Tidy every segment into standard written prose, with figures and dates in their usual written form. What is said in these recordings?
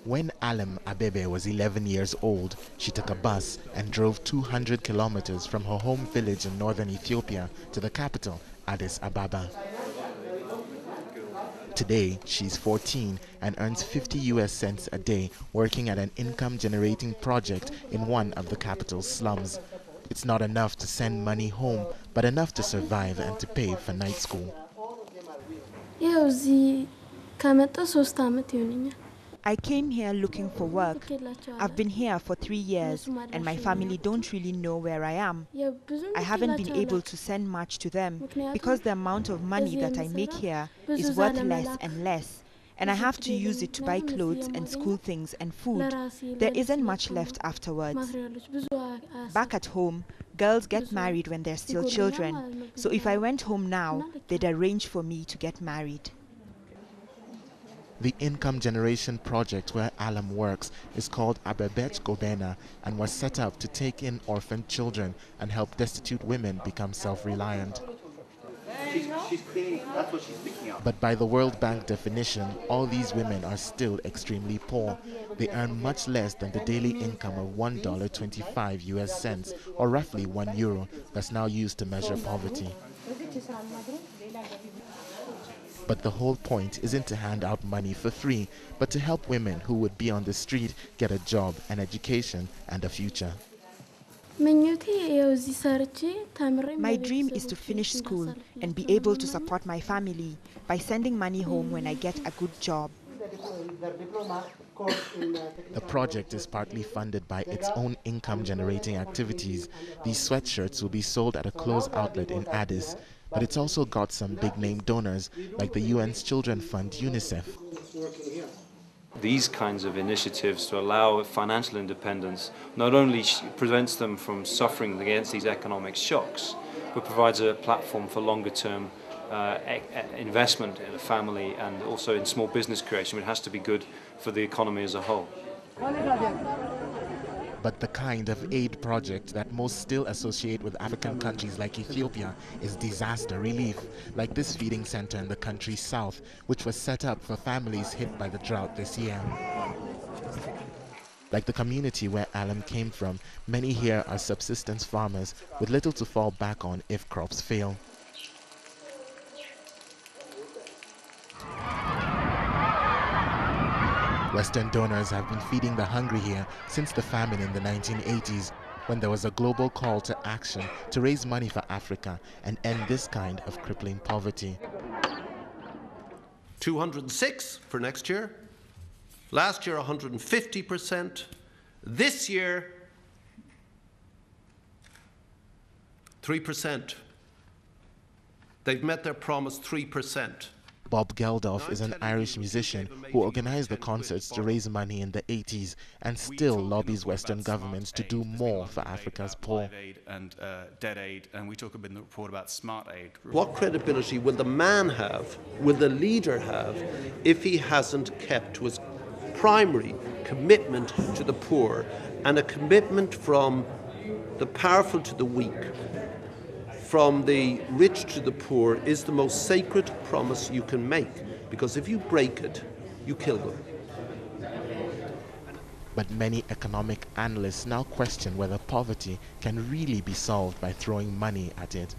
When Alam Abebe was 11 years old, she took a bus and drove 200 kilometers from her home village in northern Ethiopia to the capital, Addis Ababa. Today, she's 14 and earns 50 US cents a day working at an income-generating project in one of the capital's slums. It's not enough to send money home, but enough to survive and to pay for night school. I came here looking for work. I've been here for 3 years and my family don't really know where I am. I haven't been able to send much to them because the amount of money that I make here is worth less and less, and I have to use it to buy clothes and school things and food. There isn't much left afterwards. Back at home, girls get married when they're still children, so if I went home now, they'd arrange for me to get married. The income generation project where Alam works is called Abebech Gobena and was set up to take in orphan children and help destitute women become self-reliant. But by the World Bank definition, all these women are still extremely poor. They earn much less than the daily income of $1.25 US cents, or roughly €1, that's now used to measure poverty. But the whole point isn't to hand out money for free, but to help women who would be on the street get a job, an education, and a future. My dream is to finish school and be able to support my family by sending money home when I get a good job. The project is partly funded by its own income-generating activities. These sweatshirts will be sold at a clothes outlet in Addis, but it's also got some big-name donors, like the UN's Children Fund, UNICEF. These kinds of initiatives to allow financial independence not only prevents them from suffering against these economic shocks, but provides a platform for longer-term investment in a family and also in small business creation, which has to be good for the economy as a whole. But the kind of aid project that most still associate with African countries like Ethiopia is disaster relief, like this feeding center in the country's south, which was set up for families hit by the drought this year. Like the community where Alam came from, many here are subsistence farmers with little to fall back on if crops fail. Western donors have been feeding the hungry here since the famine in the 1980s, when there was a global call to action to raise money for Africa and end this kind of crippling poverty. 206 for next year. Last year, 150%. This year, 3%. They've met their promise, 3%. Bob Geldof is an Irish musician who organized the concerts to raise money in the 80s and still lobbies Western governments to do more for Africa's poor. And debt aid, and we talk a bit in the report about smart aid. What credibility will the man have, will the leader have, if he hasn't kept to his primary commitment to the poor, and a commitment from the powerful to the weak, from the rich to the poor, is the most sacred promise you can make, because if you break it, you kill them. But many economic analysts now question whether poverty can really be solved by throwing money at it.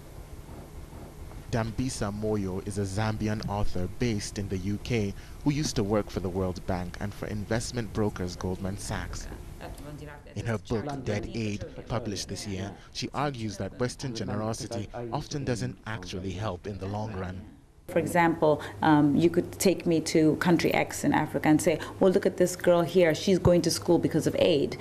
Dambisa Moyo is a Zambian author based in the UK who used to work for the World Bank and for investment brokers Goldman Sachs. In her book, Dead Aid, published this year, she argues that Western generosity often doesn't actually help in the long run. For example, you could take me to country X in Africa and say, well, look at this girl here, she's going to school because of aid.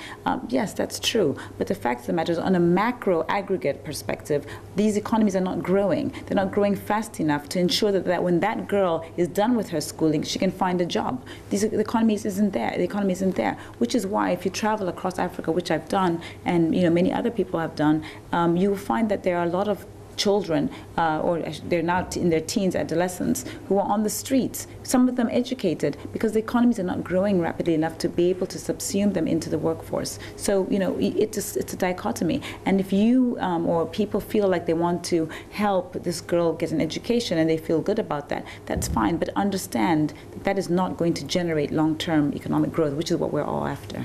Yes, that's true, but the fact of the matter is, on a macro aggregate perspective, these economies are not growing. They're not growing fast enough to ensure that when that girl is done with her schooling, she can find a job. The economy isn't there, which is why if you travel across Africa, which I've done, and many other people have done, you will find that there are a lot of children, or they're now in their teens, adolescents, who are on the streets, some of them educated, because the economies are not growing rapidly enough to be able to subsume them into the workforce. So, it's a dichotomy. And if you or people feel like they want to help this girl get an education and they feel good about that, that's fine. But understand that that is not going to generate long-term economic growth, which is what we're all after.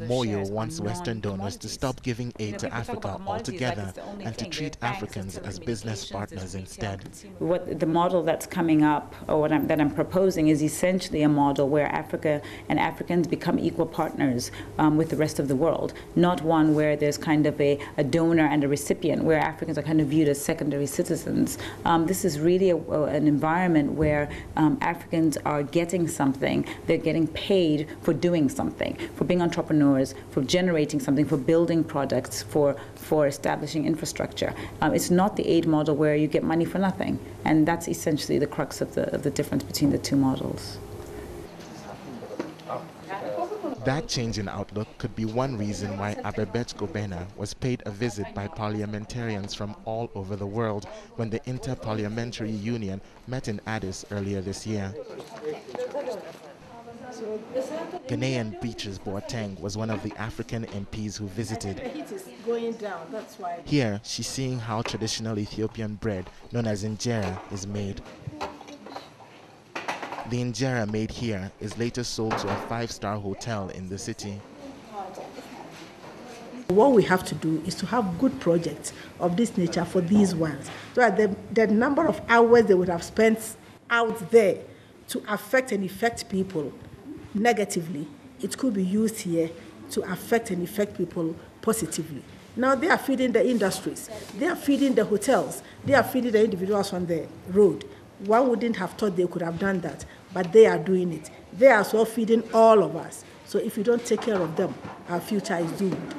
Moyo wants Western donors to stop giving aid to Africa altogether and to treat Africans as business partners instead. What the model that's coming up, or that I'm proposing, is essentially a model where Africa and Africans become equal partners with the rest of the world, not one where there's kind of a donor and a recipient, where Africans are kind of viewed as secondary citizens. This is really an environment where Africans are getting something, they're getting paid for doing something, for being entrepreneurs, for generating something, for building products, for establishing infrastructure. It's not the aid model where you get money for nothing, and that's essentially the crux of the difference between the two models. That change in outlook could be one reason why Abebet Gobena was paid a visit by parliamentarians from all over the world when the Inter-Parliamentary Union met in Addis earlier this year. Ghanaian Beatrice Boateng was one of the African MPs who visited. Here, she's seeing how traditional Ethiopian bread, known as injera, is made. The injera made here is later sold to a 5-star hotel in the city. What we have to do is to have good projects of this nature for these ones, so that the number of hours they would have spent out there to affect and affect people negatively, it could be used here to affect and affect people positively. Now they are feeding the industries, they are feeding the hotels, they are feeding the individuals on the road. One wouldn't have thought they could have done that, but they are doing it. They are also feeding all of us. So if you don't take care of them, our future is doomed.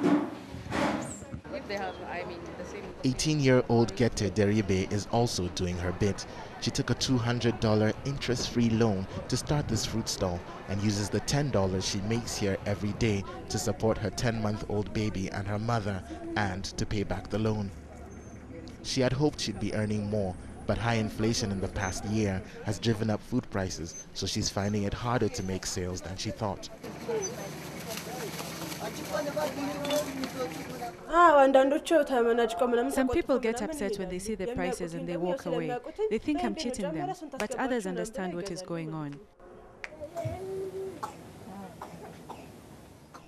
18-year-old Gete Deribe is also doing her bit. She took a $200 interest-free loan to start this fruit stall and uses the $10 she makes here every day to support her 10-month-old baby and her mother, and to pay back the loan. She had hoped she'd be earning more, but high inflation in the past year has driven up food prices, so she's finding it harder to make sales than she thought. Some people get upset when they see the prices and they walk away. They think I'm cheating them, but others understand what is going on.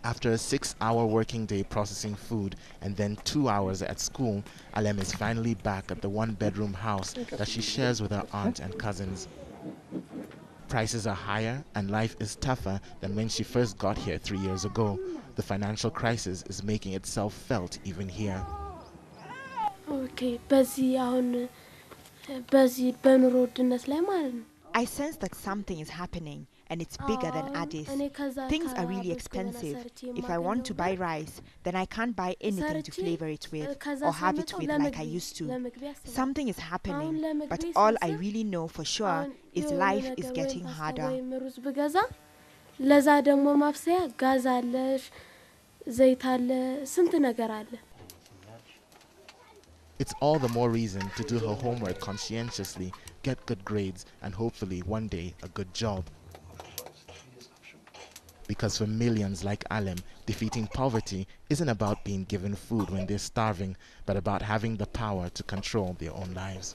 After a 6-hour working day processing food and then 2 hours at school, Alem is finally back at the one-bedroom house that she shares with her aunt and cousins. Prices are higher and life is tougher than when she first got here 3 years ago. The financial crisis is making itself felt even here. I sense that something is happening, and it's bigger than Addis. Things are really expensive. If I want to buy rice, then I can't buy anything to flavor it with or have it with like I used to. Something is happening, but all I really know for sure is life is getting harder. It's all the more reason to do her homework conscientiously, get good grades, and hopefully one day a good job. Because for millions like Alem, defeating poverty isn't about being given food when they're starving, but about having the power to control their own lives.